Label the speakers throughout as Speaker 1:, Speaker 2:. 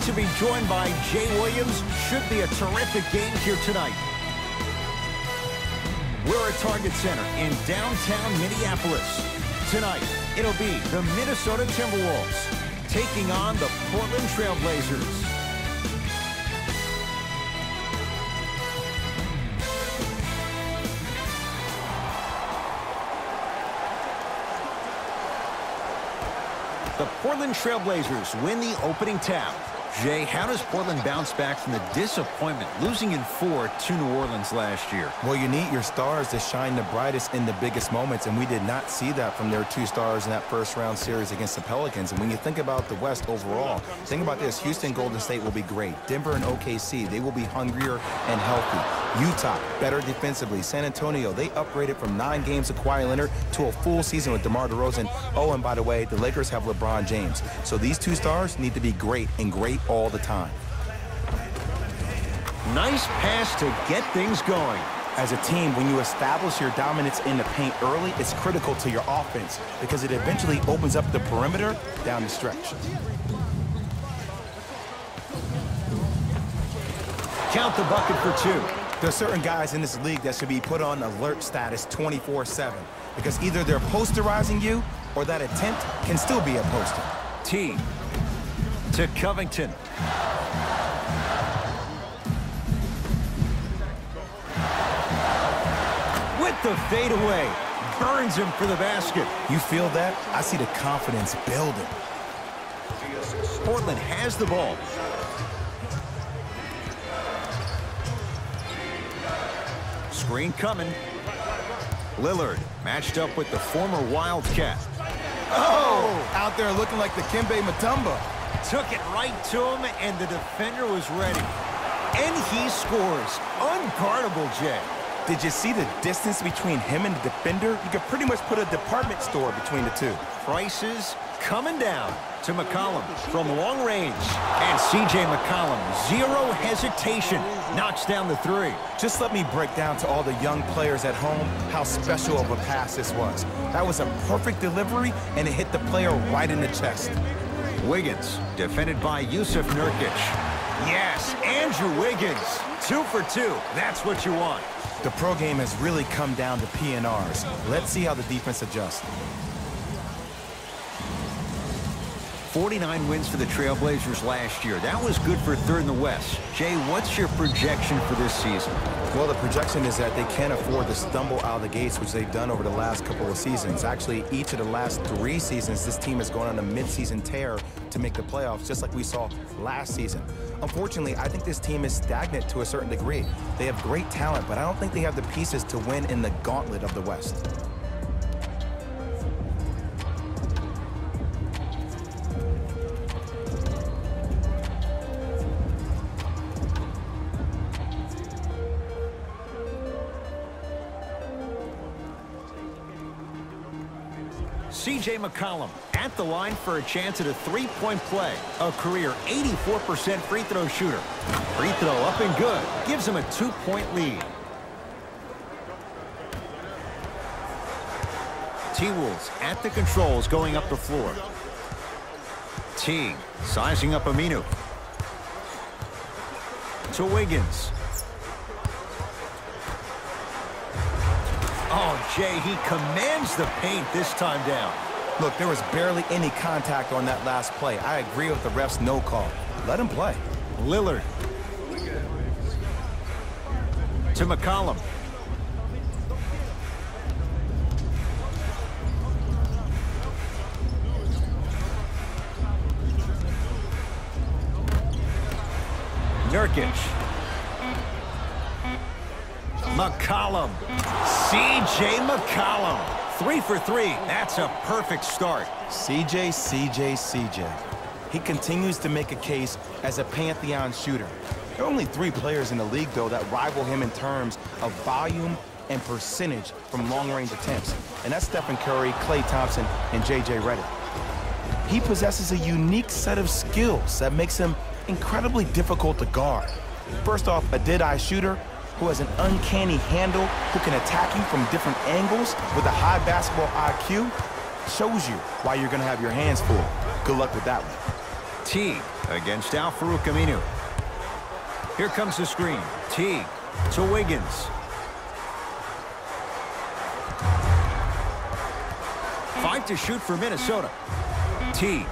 Speaker 1: to be joined by Jay Williams. Should be a terrific game here tonight. We're at Target Center in downtown Minneapolis. Tonight, it'll be the Minnesota Timberwolves taking on the Portland Trail Blazers. The Portland Trail Blazers win the opening tap. Jay, how does Portland bounce back from the disappointment losing in 4 to New Orleans last year?
Speaker 2: Well, you need your stars to shine the brightest in the biggest moments, and we did not see that from their 2 stars in that first-round series against the Pelicans. And when you think about the West overall, think about this. Houston, Golden State will be great. Denver and OKC, they will be hungrier and healthy. Utah, better defensively. San Antonio, they upgraded from 9 games of Kawhi Leonard to a full season with DeMar DeRozan. Oh, and by the way, the Lakers have LeBron James. So these 2 stars need to be great and great all the time.
Speaker 1: Nice pass to get things going.
Speaker 2: As a team, when you establish your dominance in the paint early, it's critical to your offense because it eventually opens up the perimeter down the stretch.
Speaker 1: Count the bucket for 2.
Speaker 2: There are certain guys in this league that should be put on alert status 24/7 because either they're posterizing you or that attempt can still be a poster.
Speaker 1: T to Covington. With the fadeaway. Burns him for the basket.
Speaker 2: You feel that? I see the confidence building.
Speaker 1: Portland has the ball. Screen coming. Lillard matched up with the former Wildcat.
Speaker 2: Oh! Out there looking like the Kembe Mutombo.
Speaker 1: Took it right to him, and the defender was ready. And he scores. Unguardable, Jay.
Speaker 2: Did you see the distance between him and the defender? You could pretty much put a department store between the 2.
Speaker 1: Prices coming down to McCollum from long range. And C.J. McCollum, zero hesitation, knocks down the 3.
Speaker 2: Just let me break down to all the young players at home how special of a pass this was. That was a perfect delivery, and it hit the player right in the chest.
Speaker 1: Wiggins, defended by Yusuf Nurkic. Yes, Andrew Wiggins, 2 for 2. That's what you want.
Speaker 2: The pro game has really come down to PNRs. Let's see how the defense adjusts.
Speaker 1: 49 wins for the Trailblazers last year. That was good for 3rd in the West. Jay, what's your projection for this season?
Speaker 2: Well, the projection is that they can't afford to stumble out of the gates, which they've done over the last couple of seasons. Actually, each of the last 3 seasons, this team has gone on a mid-season tear to make the playoffs, just like we saw last season. Unfortunately, I think this team is stagnant to a certain degree. They have great talent, but I don't think they have the pieces to win in the gauntlet of the West.
Speaker 1: C.J. McCollum at the line for a chance at a 3-point play. A career 84% free throw shooter. Free throw up and good. Gives him a 2-point lead. T-Wolves at the controls going up the floor. T sizing up Aminu. To Wiggins. Oh, Jay, he commands the paint this time down.
Speaker 2: Look, there was barely any contact on that last play. I agree with the ref's no call. Let him play.
Speaker 1: Lillard. To McCollum. Nurkic. McCollum. C.J. McCollum. 3 for 3. That's a perfect start.
Speaker 2: C.J. He continues to make a case as a pantheon shooter. There are only 3 players in the league, though, that rival him in terms of volume and percentage from long-range attempts. And that's Stephen Curry, Klay Thompson, and J.J. Redick. He possesses a unique set of skills that makes him incredibly difficult to guard. First off, a dead-eye shooter who has an uncanny handle, who can attack you from different angles with a high basketball IQ, shows you why you're going to have your hands full. Good luck with that one.
Speaker 1: Teague against Al-Farouq Aminu. Here comes the screen. Teague to Wiggins. 5 to shoot for Minnesota. Teague.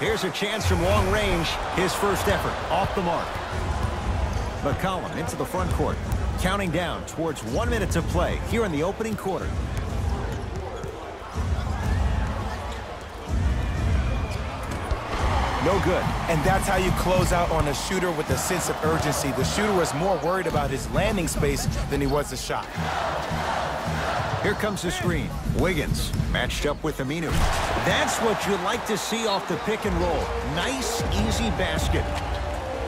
Speaker 1: Here's a chance from long range. His first effort off the mark. McCollum into the front court. Counting down towards 1 minute to play here in the opening quarter.
Speaker 2: No good. And that's how you close out on a shooter with a sense of urgency. The shooter was more worried about his landing space than he was the shot.
Speaker 1: Here comes the screen. Wiggins matched up with Aminu. That's what you like to see off the pick and roll. Nice, easy basket.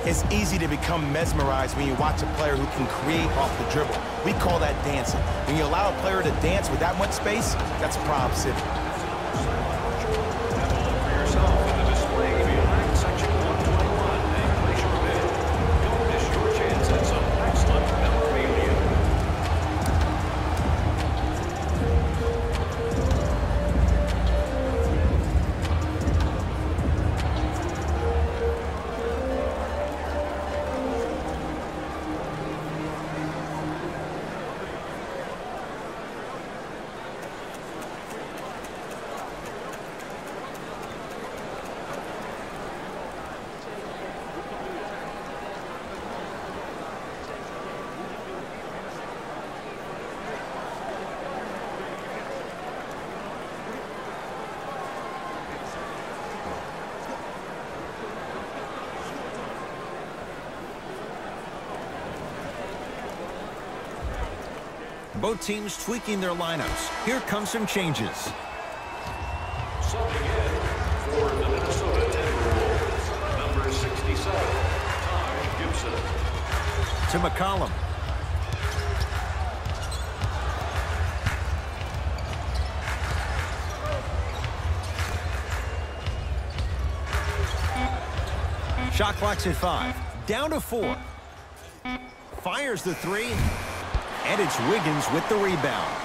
Speaker 2: It's easy to become mesmerized when you watch a player who can create off the dribble. We call that dancing. When you allow a player to dance with that much space, that's Prob City.
Speaker 1: Both teams tweaking their lineups. Here come some changes.
Speaker 3: Subbing in for the Minnesota Timberwolves, number 67, Taj Gibson.
Speaker 1: To McCollum. Shot clock's at 5. Down to 4. Fires the 3. And it's Wiggins with the rebound.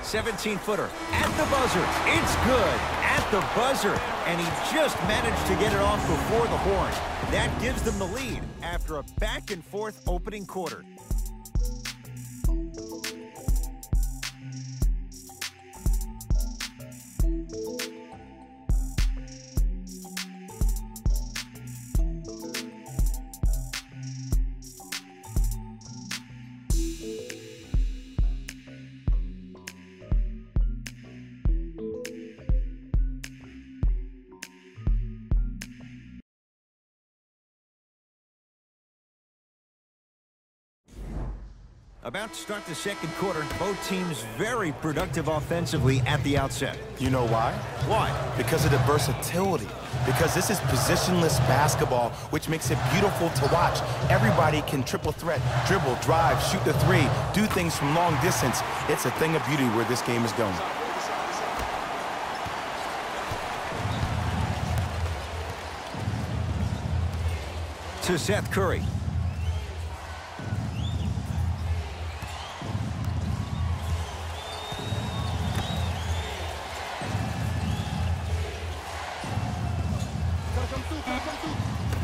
Speaker 1: "17-footer at the buzzer. It's good at the buzzer. And he just managed to get it off before the horn. That gives them the lead after a back-and-forth opening quarter. About to start the second quarter. Both teams very productive offensively at the outset.
Speaker 2: You know why?
Speaker 1: Why?
Speaker 2: Because of the versatility. Because this is positionless basketball, which makes it beautiful to watch. Everybody can triple threat, dribble, drive, shoot the 3, do things from long distance. It's a thing of beauty where this game is going.
Speaker 1: To Seth Curry.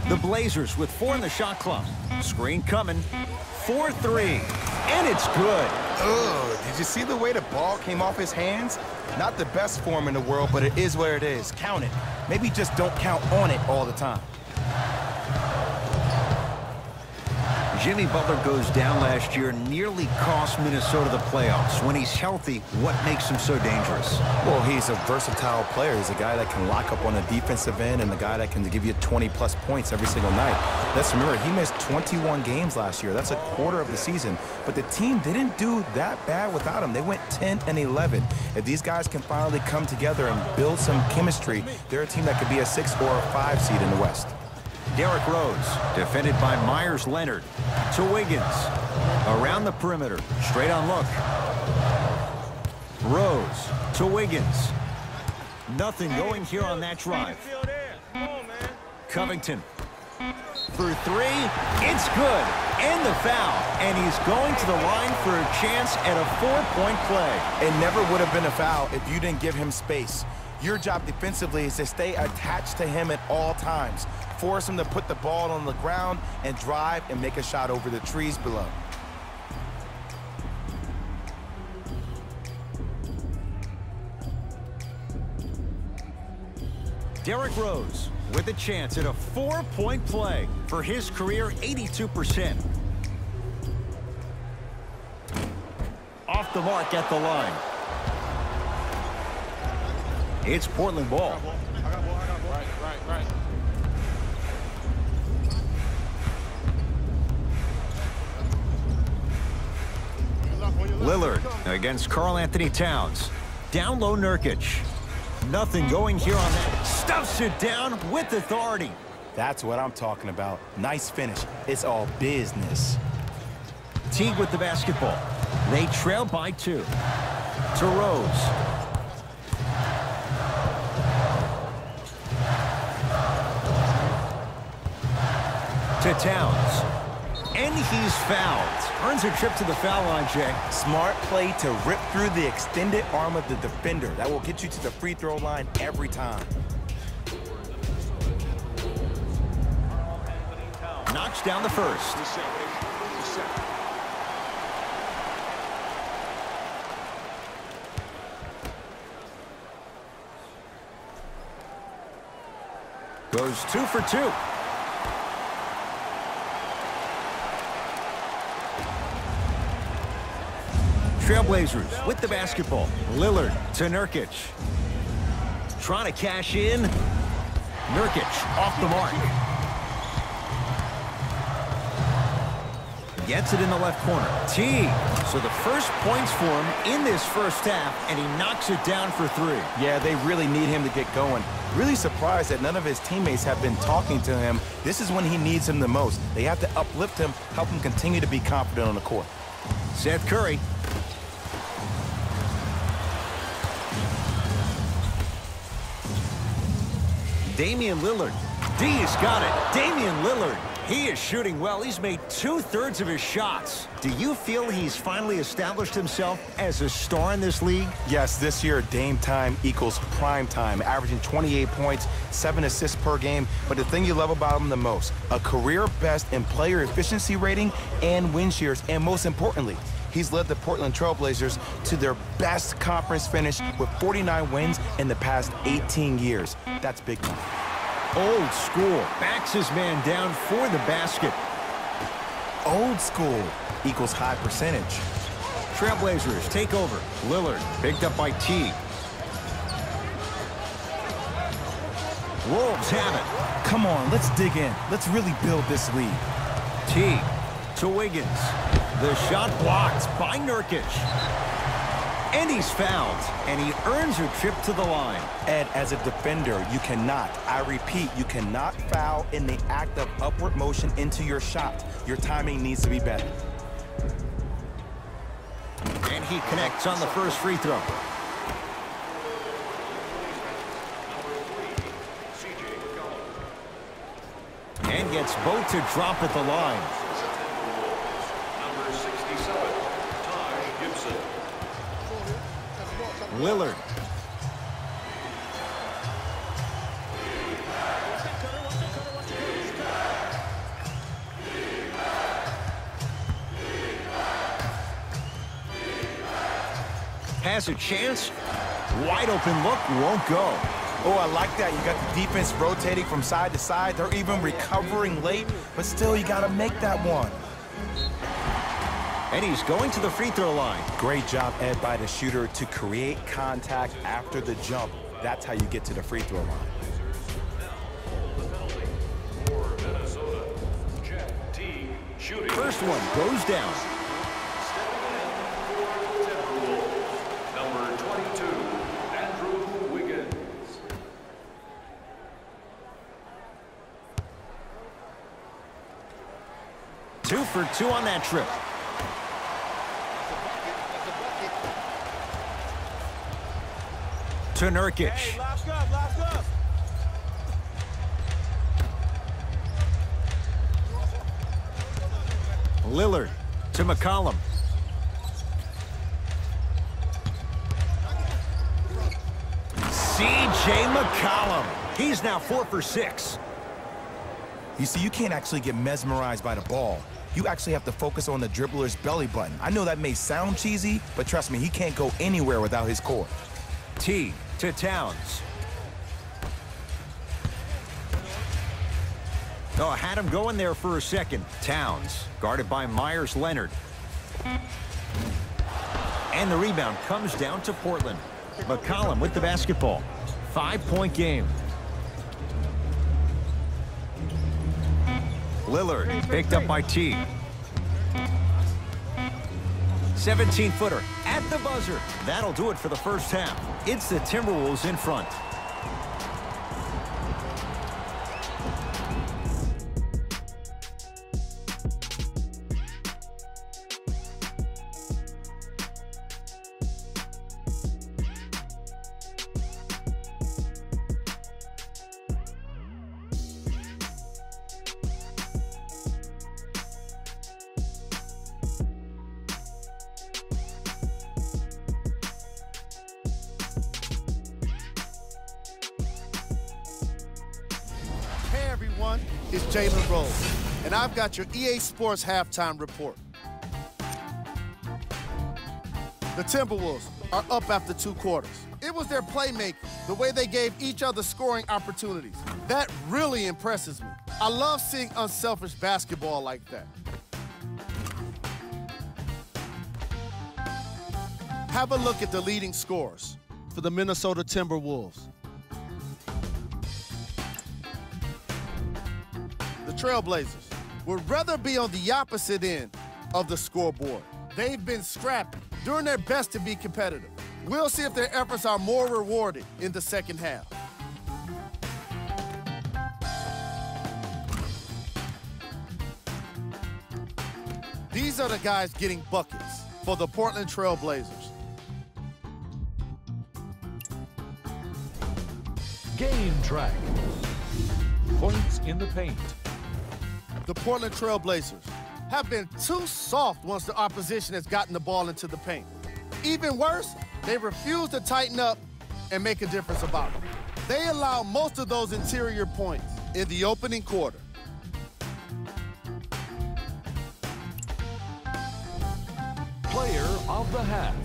Speaker 1: The Blazers with 4 in the shot clock. Screen coming. 4-3. And it's good.
Speaker 2: Ugh, did you see the way the ball came off his hands? Not the best form in the world, but it is where it is. Count it. Maybe just don't count on it all the time.
Speaker 1: Jimmy Butler goes down last year, nearly cost Minnesota the playoffs. When he's healthy, what makes him so dangerous?
Speaker 2: Well, he's a versatile player. He's a guy that can lock up on the defensive end and the guy that can give you 20-plus points every single night. Let's remember, he missed 21 games last year. That's a quarter of the season. But the team didn't do that bad without him. They went 10-11. If these guys can finally come together and build some chemistry, they're a team that could be a 6 or a 5 seed in the West.
Speaker 1: Derrick Rose, defended by Myers-Leonard. To Wiggins. Around the perimeter. Straight on look. Rose to Wiggins. Nothing going here on that drive. Covington For three, it's good. And the foul. And he's going to the line for a chance at a 4-point play.
Speaker 2: It never would have been a foul if you didn't give him space. Your job defensively is to stay attached to him at all times. Force him to put the ball on the ground and drive and make a shot over the trees below.
Speaker 1: Derrick Rose with a chance at a 4-point play for his career 82%. Off the mark at the line. It's Portland ball.
Speaker 4: I got ball. Right.
Speaker 1: Lillard against Karl Anthony Towns. Down low Nurkic. Nothing going here on that. Stuffs it down with authority.
Speaker 2: That's what I'm talking about. Nice finish. It's all business.
Speaker 1: Teague with the basketball. They trail by 2. To Rose. To Towns. And he's fouled. Earns a trip to the foul line, Jay.
Speaker 2: Smart play to rip through the extended arm of the defender. That will get you to the free throw line every time.
Speaker 1: Knocks down the first. Goes 2 for 2. Trailblazers with the basketball. Lillard to Nurkic. Trying to cash in. Nurkic off the mark. Gets it in the left corner. Teague. So the first points for him in this first half, and he knocks it down for 3.
Speaker 2: Yeah, they really need him to get going. Really surprised that none of his teammates have been talking to him. This is when he needs him the most. They have to uplift him, help him continue to be confident on the court.
Speaker 1: Seth Curry. Damian Lillard. D's got it. Damian Lillard. He is shooting well. He's made 2/3 of his shots. Do you feel he's finally established himself as a star in this league?
Speaker 2: Yes, this year, Dame time equals prime time, averaging 28 points, 7 assists per game. But the thing you love about him the most, a career best in player efficiency rating and win shares. And most importantly, he's led the Portland Trailblazers to their best conference finish with 49 wins in the past 18 years. That's big money.
Speaker 1: Old school. Backs his man down for the basket.
Speaker 2: Old school equals high percentage.
Speaker 1: Trailblazers take over. Lillard picked up by Teague. Wolves have it.
Speaker 2: Come on, let's dig in. Let's really build this lead.
Speaker 1: Teague to Wiggins. The shot blocked by Nurkic. And he's fouled, and he earns a trip to the line.
Speaker 2: Ed, as a defender, you cannot, I repeat, you cannot foul in the act of upward motion into your shot. Your timing needs to be better.
Speaker 1: And he connects on the first free throw. And gets both to drop at the line.
Speaker 3: Number 67, Taj Gibson.
Speaker 1: Lillard. Has a chance. Wide open look, won't go.
Speaker 2: Oh, I like that. You got the defense rotating from side to side. They're even recovering late, but still you got to make that one.
Speaker 1: And he's going to the free throw line.
Speaker 2: Great job, Ed, by the shooter to create contact after the jump. That's how you get to the free throw line.
Speaker 3: For Minnesota, Jeff T. shooting.
Speaker 1: First one goes down.
Speaker 3: Stepping in for Timberwolves, number 22, Andrew Wiggins.
Speaker 1: Two for two on that trip. To Nurkic. Lillard to McCollum. C.J. McCollum. He's now 4 for 6.
Speaker 2: You see, you can't actually get mesmerized by the ball. You actually have to focus on the dribbler's belly button. I know that may sound cheesy, but trust me, he can't go anywhere without his core.
Speaker 1: T to Towns. Oh, had him going there for a second. Towns, guarded by Myers-Leonard. And the rebound comes down to Portland. McCollum with the basketball. 5-point game. Lillard picked up by T. 17-footer at the buzzer. That'll do it for the first half. It's the Timberwolves in front.
Speaker 5: It's Jalen Rose, and I've got your EA Sports halftime report. The Timberwolves are up after 2 quarters. It was their playmaking, the way they gave each other scoring opportunities. That really impresses me. I love seeing unselfish basketball like that. Have a look at the leading scorers for the Minnesota Timberwolves. The Trailblazers would rather be on the opposite end of the scoreboard. They've been scrappy, doing their best to be competitive. We'll see if their efforts are more rewarded in the second half. These are the guys getting buckets for the Portland Trailblazers.
Speaker 3: Game track. Points in the paint.
Speaker 5: The Portland Trailblazers have been too soft once the opposition has gotten the ball into the paint. Even worse, they refuse to tighten up and make a difference about it. They allow most of those interior points in the opening quarter.
Speaker 3: Player of the half.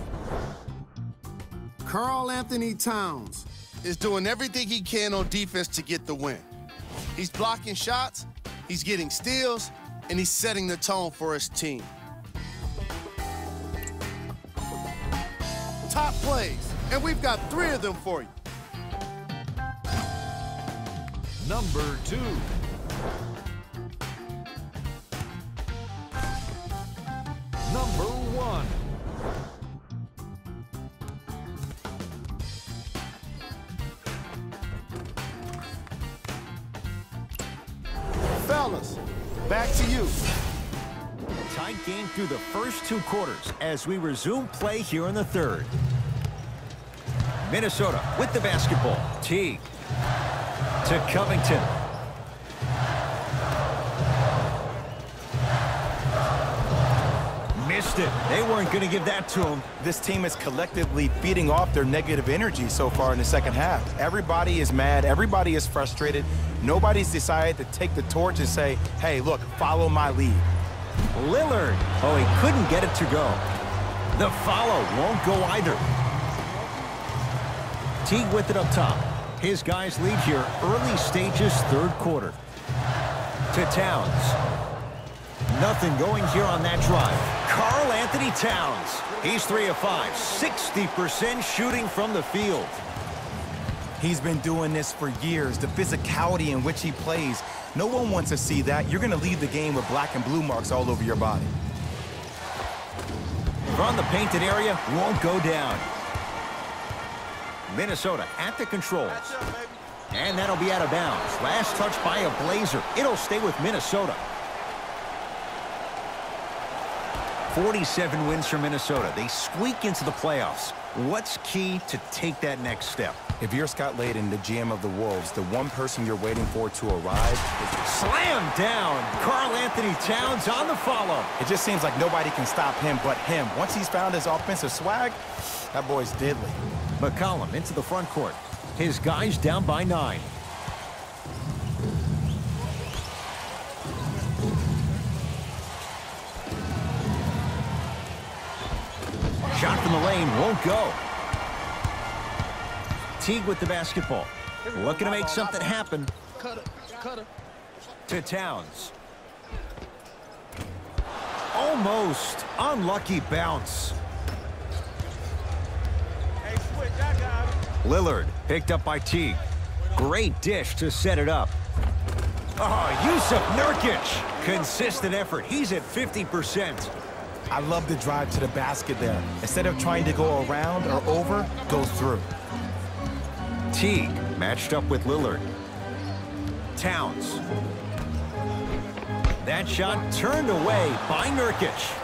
Speaker 5: Karl-Anthony Towns is doing everything he can on defense to get the win. He's blocking shots, he's getting steals, and he's setting the tone for his team. Top plays, and we've got 3 of them for you.
Speaker 3: Number 2. Number 1.
Speaker 5: Fellas, back to you.
Speaker 1: Tight game through the first 2 quarters as we resume play here in the third. Minnesota with the basketball. Teague to Covington. Missed it. They weren't going to give that to him.
Speaker 2: This team is collectively feeding off their negative energy so far in the second half. Everybody is mad. Everybody is frustrated. Nobody's decided to take the torch and say, hey, look, follow my lead.
Speaker 1: Lillard. Oh, he couldn't get it to go. The follow won't go either. Teague with it up top. His guys lead here early stages, third quarter. To Towns. Nothing going here on that drive. Karl-Anthony Towns. He's 3 of 5, 60% shooting from the field.
Speaker 2: He's been doing this for years. The physicality in which he plays, no one wants to see that. You're going to leave the game with black and blue marks all over your body.
Speaker 1: From the painted area, won't go down. Minnesota at the controls. And that'll be out of bounds. Last touch by a Blazer. It'll stay with Minnesota. 47 wins for Minnesota. They squeak into the playoffs. What's key to take that next step?
Speaker 2: If you're Scott Layden, the GM of the Wolves, the one person you're waiting for to arrive is...
Speaker 1: Slam down. Karl Anthony Towns on the follow.
Speaker 2: It just seems like nobody can stop him but him. Once he's found his offensive swag, that boy's deadly.
Speaker 1: McCollum into the front court. His guys down by 9. Shot from the lane won't go. Teague with the basketball. Looking to make something happen.
Speaker 5: Cutter.
Speaker 1: To Towns. Almost. Unlucky bounce.
Speaker 4: Hey, switch, I got it.
Speaker 1: Lillard picked up by Teague. Great dish to set it up. Oh, Yusuf Nurkic. Consistent effort. He's at 50%.
Speaker 2: I love the drive to the basket there. Instead of trying to go around or over, go through.
Speaker 1: Teague matched up with Lillard. Towns. That shot turned away by Nurkic.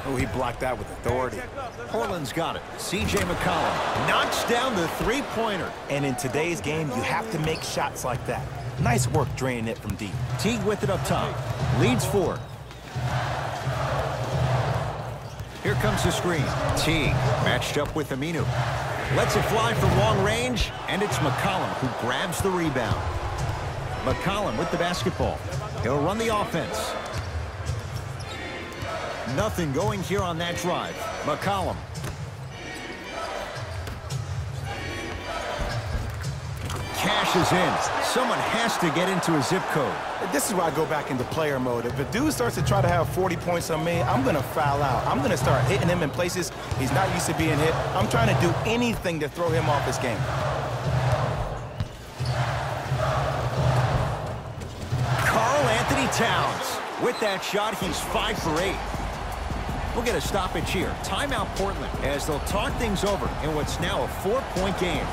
Speaker 2: Oh, he blocked that with authority.
Speaker 1: Portland's got it. C.J. McCollum knocks down the three-pointer.
Speaker 2: And in today's game, you have to make shots like that. Nice work draining it from deep.
Speaker 1: Teague with it up top. Leads 4. Here comes the screen. Teague matched up with Aminu. Lets it fly from long range, and it's McCollum who grabs the rebound. McCollum with the basketball. He'll run the offense. Nothing going here on that drive. McCollum. Cashes in. Someone has to get into a zip code.
Speaker 2: This is where I go back into player mode. If a dude starts to try to have 40 points on me, I'm going to foul out. I'm going to start hitting him in places he's not used to being hit. I'm trying to do anything to throw him off his game.
Speaker 1: Karl Anthony Towns. With that shot, he's 5 for 8. We'll get a stoppage here. Timeout Portland as they'll talk things over in what's now a 4-point game.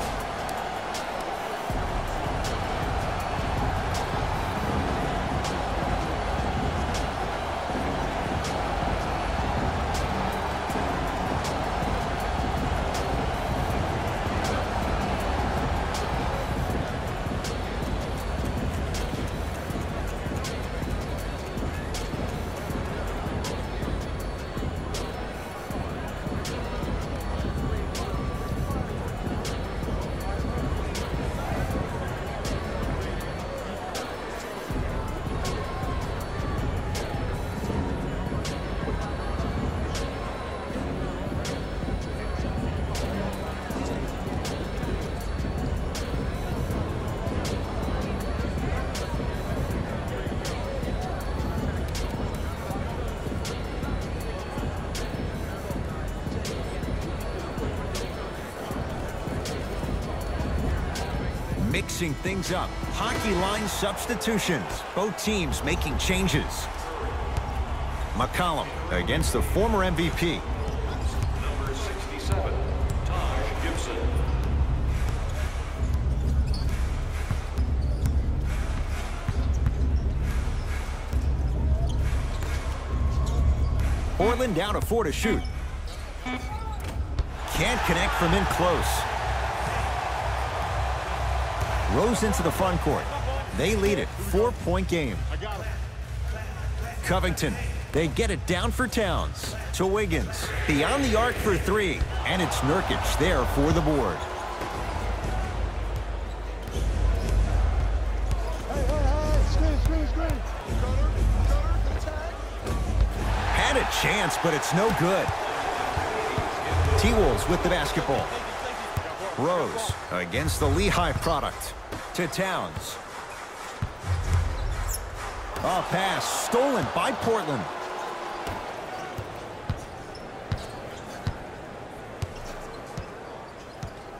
Speaker 1: Mixing things up. Hockey line substitutions. Both teams making changes. McCollum against the former MVP.
Speaker 3: Number 67, Taj Gibson.
Speaker 1: Portland down to 4 to shoot. Can't connect from in close. Rose into the front court. They lead it. 4-point game. Covington. They get it down for Towns. To Wiggins. Beyond the arc for 3. And it's Nurkic there for the board.
Speaker 5: Screen.
Speaker 1: Had a chance, but it's no good. T-Wolves with the basketball. Rose against the Lehigh product. To Towns. A pass stolen by Portland.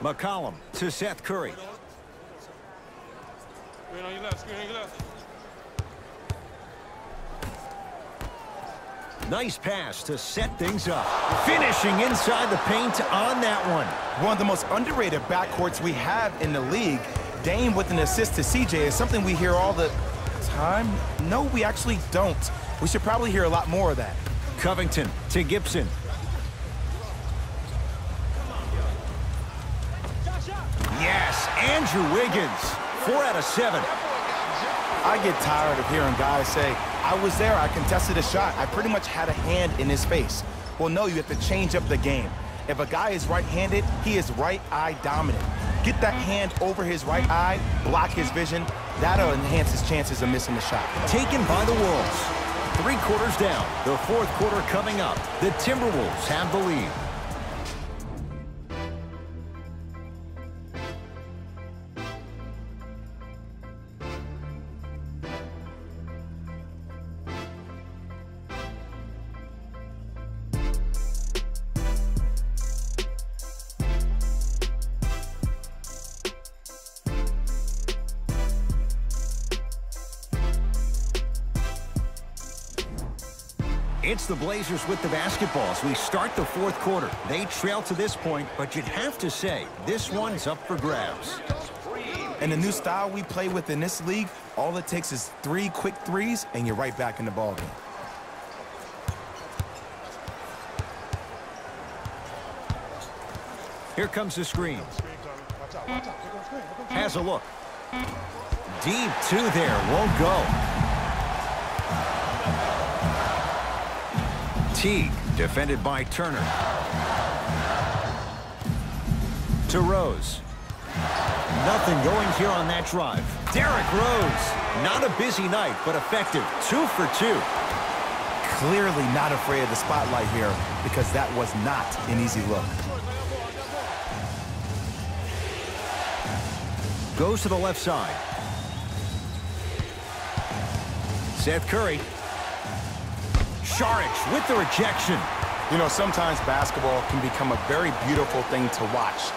Speaker 1: McCollum to Seth Curry.
Speaker 4: Screen on your left.
Speaker 1: Nice pass to set things up. Finishing inside the paint on that one.
Speaker 2: One of the most underrated backcourts we have in the league. Dame with an assist to CJ is something we hear all the time. No, we actually don't. We should probably hear a lot more of that.
Speaker 1: Covington to Gibson. Yes, Andrew Wiggins. 4 out of 7.
Speaker 2: I get tired of hearing guys say, I was there, I contested a shot, I pretty much had a hand in his face. Well, no, you have to change up the game. If a guy is right-handed, he is right eye dominant. Get that hand over his right eye, block his vision. That'll enhance his chances of missing the shot.
Speaker 1: Taken by the Wolves. 3 quarters down. The 4th quarter coming up. The Timberwolves have the lead. It's the Blazers with the basketball as we start the 4th quarter. They trail to this point, but you'd have to say this one's up for grabs.
Speaker 2: And the new style we play with in this league, all it takes is 3 quick threes, and you're right back in the ballgame.
Speaker 1: Here comes the screen. Has a look. Deep 2 there, won't go. Teague, defended by Turner. To Rose. Nothing going here on that drive. Derrick Rose. Not a busy night, but effective. 2 for 2.
Speaker 2: Clearly not afraid of the spotlight here because that was not an easy look.
Speaker 1: Goes to the left side. Seth Curry. Saric with the rejection.
Speaker 2: You know, sometimes basketball can become a very beautiful thing to watch.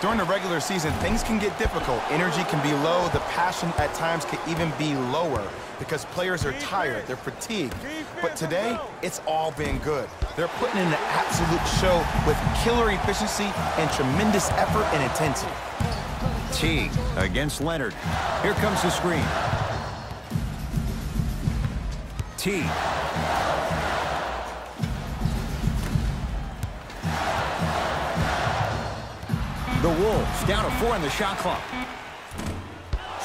Speaker 2: During the regular season, things can get difficult. Energy can be low. The passion at times can even be lower because players are tired. They're fatigued. But today, it's all been good. They're putting in an absolute show with killer efficiency and tremendous effort and intensity.
Speaker 1: Teague against Leonard. Here comes the screen. Teague. The Wolves down to 4 in the shot clock.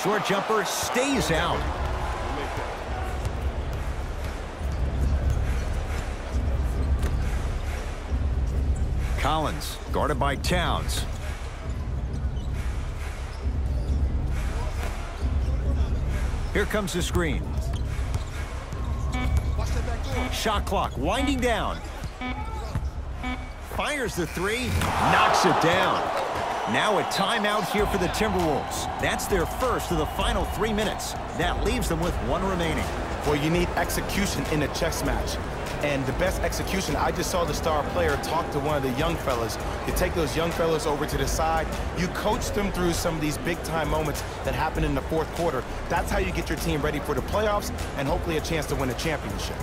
Speaker 1: Short jumper stays out. Collins guarded by Towns. Here comes the screen. Shot clock winding down. Fires the 3, knocks it down. Now a timeout here for the Timberwolves. That's their first of the final 3 minutes. That leaves them with 1 remaining.
Speaker 2: Well, you need execution in a chess match. And the best execution, I just saw the star player talk to one of the young fellas. You take those young fellas over to the side. You coach them through some of these big-time moments that happen in the 4th quarter. That's how you get your team ready for the playoffs and hopefully a chance to win a championship.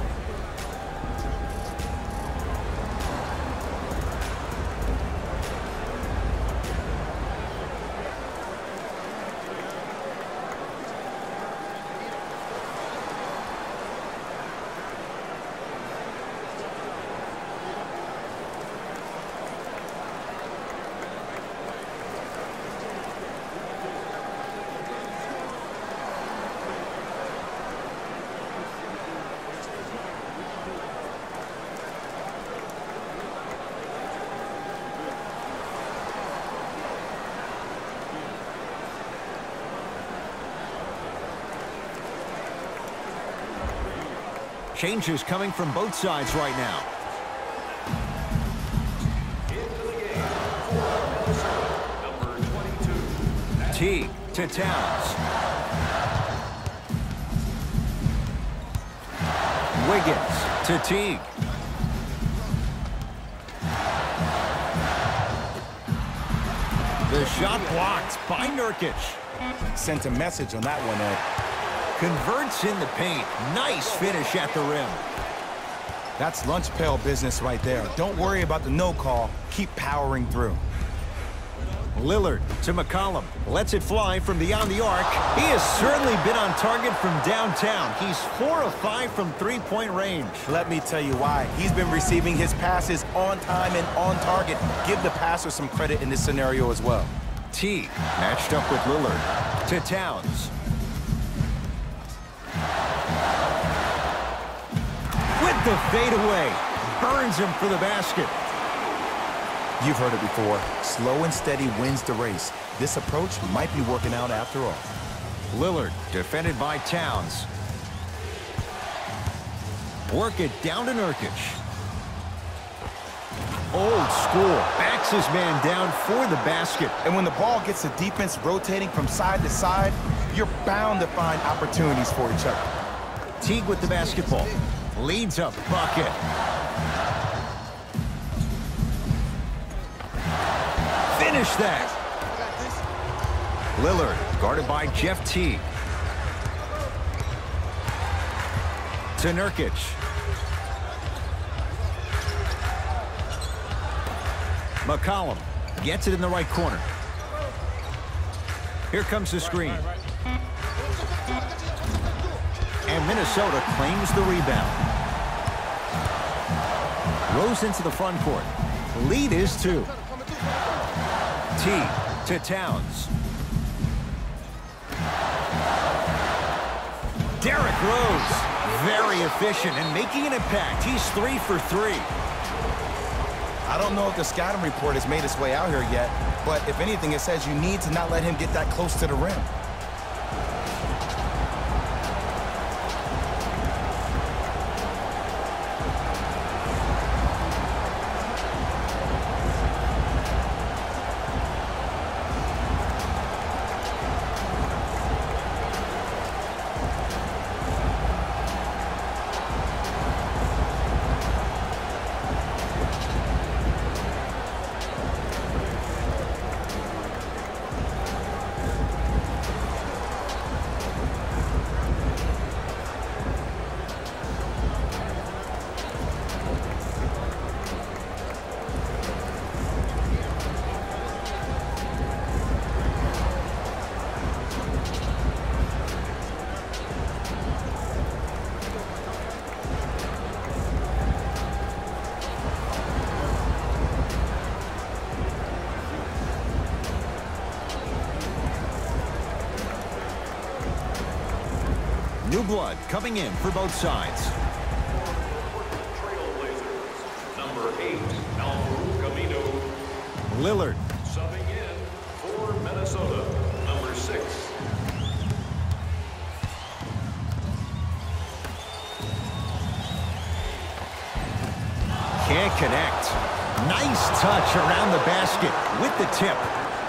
Speaker 1: Changes coming from both sides right now. Teague to Towns. Wiggins to Teague. The shot blocked by Nurkic.
Speaker 2: Sent a message on that one, Ed.
Speaker 1: Converts in the paint. Nice finish at the rim.
Speaker 2: That's lunch pail business right there. Don't worry about the no call. Keep powering through.
Speaker 1: Lillard to McCollum. Lets it fly from beyond the arc. He has certainly been on target from downtown. He's 4 of 5 from three-point range.
Speaker 2: Let me tell you why. He's been receiving his passes on time and on target. Give the passer some credit in this scenario as well.
Speaker 1: T matched up with Lillard. To Towns. With the fadeaway. Burns him for the basket.
Speaker 2: You've heard it before. Slow and steady wins the race. This approach might be working out after all.
Speaker 1: Lillard defended by Towns. Work it down to Nurkic. Old school. Backs his man down for the basket.
Speaker 2: And when the ball gets the defense rotating from side to side, you're bound to find opportunities for each other.
Speaker 1: Teague with the basketball. Leads a bucket. Finish that. Lillard guarded by Jeff Teague. To Nurkic. McCollum gets it in the right corner. Here comes the screen. And Minnesota claims the rebound. Rose into the front court. Lead is 2. T to Towns. Derrick Rose, very efficient and making an impact. He's 3 for 3.
Speaker 2: I don't know if the scouting report has made its way out here yet, but if anything, it says you need to not let him get that close to the rim.
Speaker 1: New blood coming in for both sides.
Speaker 3: Trailblazers, number 8, Al-Farouq Aminu.
Speaker 1: Lillard.
Speaker 3: Subbing in for Minnesota, number 6.
Speaker 1: Can't connect. Nice touch around the basket with the tip.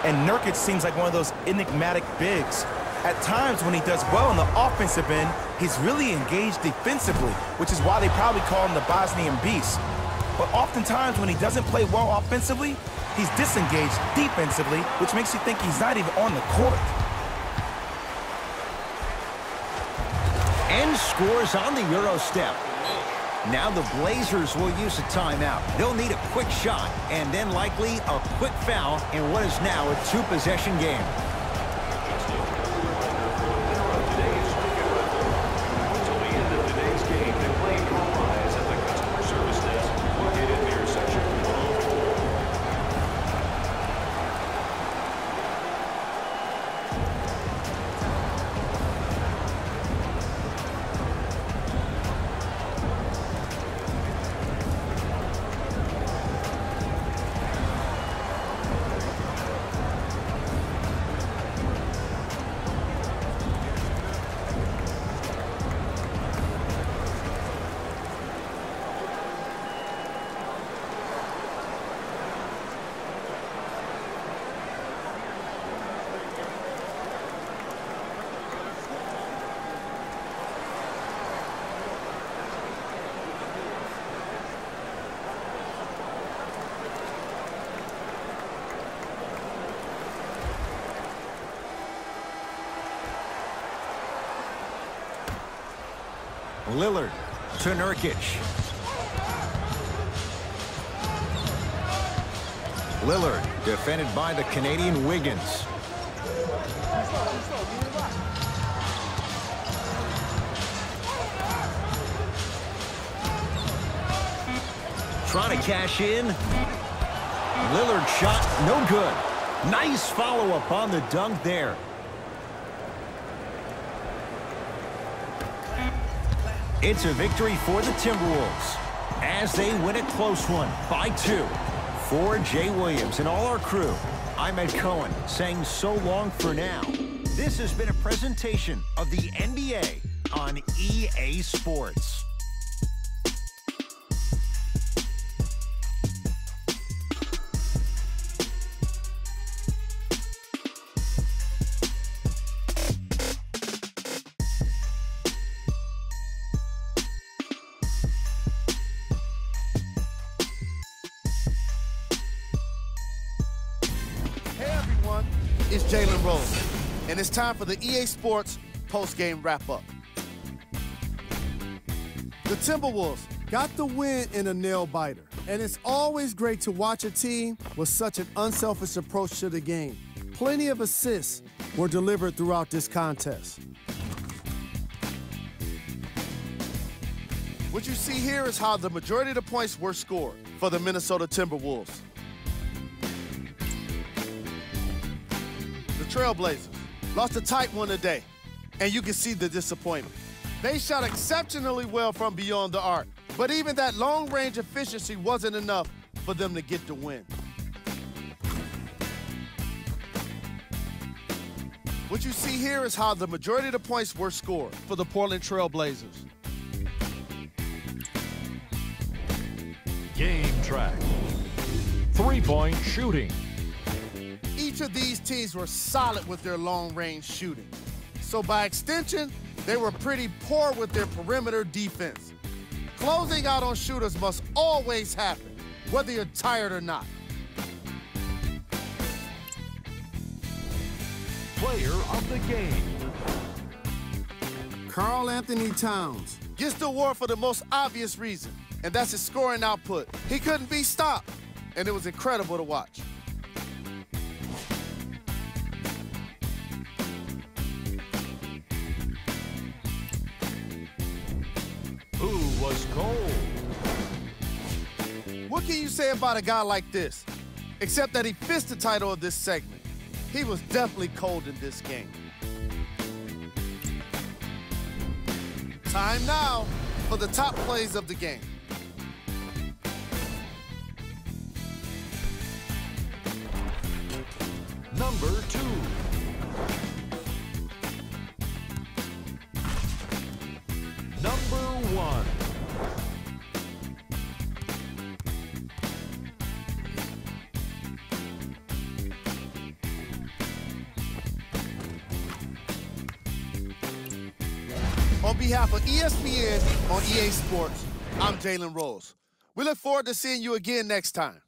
Speaker 2: And Nurkic seems like one of those enigmatic bigs. At times when he does well on the offensive end, he's really engaged defensively, which is why they probably call him the Bosnian Beast. But oftentimes when he doesn't play well offensively, he's disengaged defensively, which makes you think he's not even on the court.
Speaker 1: And scores on the Euro step. Now the Blazers will use a timeout. They'll need a quick shot and then likely a quick foul in what is now a 2-possession game. Lillard to Nurkic. Lillard defended by the Canadian Wiggins. Trying to cash in. Lillard shot, no good. Nice follow-up on the dunk there. It's a victory for the Timberwolves as they win a close one by 2. For Jay Williams and all our crew, I'm Ed Cohen saying so long for now. This has been a presentation of the NBA on EA Sports.
Speaker 5: It's Jalen Rose, and it's time for the EA Sports post-game wrap-up. The Timberwolves got the win in a nail-biter, and it's always great to watch a team with such an unselfish approach to the game. Plenty of assists were delivered throughout this contest. What you see here is how the majority of the points were scored for the Minnesota Timberwolves. Trailblazers lost a tight one today, and you can see the disappointment. They shot exceptionally well from beyond the arc, but even that long-range efficiency wasn't enough for them to get the win. What you see here is how the majority of the points were scored for the Portland Trailblazers.
Speaker 3: Game track. Three-point shooting.
Speaker 5: Each of these teams were solid with their long-range shooting. So by extension, they were pretty poor with their perimeter defense. Closing out on shooters must always happen, whether you're tired or not.
Speaker 3: Player of the game.
Speaker 5: Karl Anthony Towns gets the award for the most obvious reason, and that's his scoring output. He couldn't be stopped, and it was incredible to watch.
Speaker 3: Who was cold?
Speaker 5: What can you say about a guy like this? Except that he fits the title of this segment. He was definitely cold in this game. Time now for the top plays of the game.
Speaker 3: Number 2. Number 1.
Speaker 5: On behalf of ESPN on EA Sports, I'm Jalen Rose. We look forward to seeing you again next time.